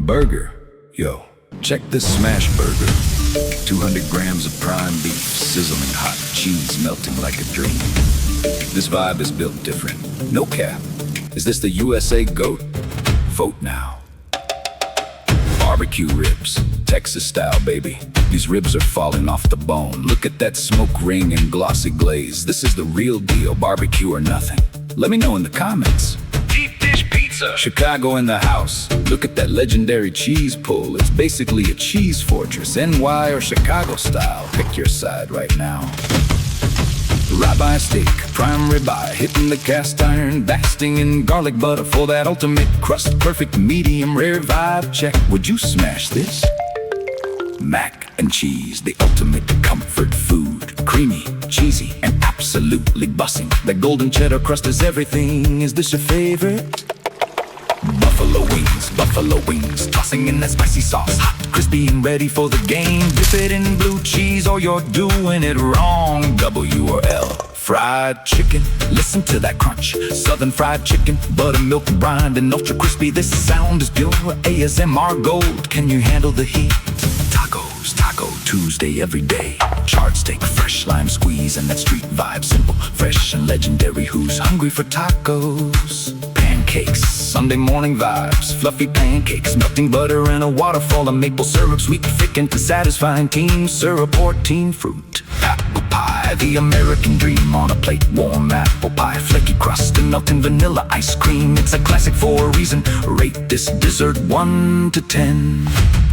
Burger. Yo, check this smash burger. 200 grams of prime beef, sizzling hot, cheese melting like a dream. This vibe is built different, no cap. Is this the USA GOAT? Vote now. Barbecue ribs, Texas style, baby. These ribs are falling off the bone. Look at that smoke ring and glossy glaze. This is the real deal, barbecue or nothing. Let me know in the comments. Deep dish pizza, Chicago in the house. Look at that legendary cheese pull. It's basically a cheese fortress, NY or Chicago style. Pick your side right now. Ribeye steak, prime ribeye, hitting the cast iron, basting in garlic butter for that ultimate crust. Perfect medium rare vibe check. Would you smash this? Mac and cheese, the ultimate comfort food. Creamy, cheesy, and absolutely bussing. The golden cheddar crust is everything. Is this your favorite? Buffalo wings, tossing in that spicy sauce. Hot, crispy, and ready for the game. Dip it in blue cheese or you're doing it wrong. W or L. Fried chicken, listen to that crunch. Southern fried chicken, buttermilk brined and ultra crispy. This sound is pure ASMR gold. Can you handle the heat? Tacos, Taco Tuesday every day. Charred steak, fresh lime squeeze, and that street vibe. Simple, fresh, and legendary. Who's hungry for tacos? Pancakes, Sunday morning vibes. Fluffy pancakes, melting butter and a waterfall of maple syrup. Sweet, thick, and satisfying. Team syrup or team fruit. Apple pie, the American dream on a plate. Warm apple pie, flaky crust and melting vanilla ice cream. It's a classic for a reason. Rate this dessert 1 to 10.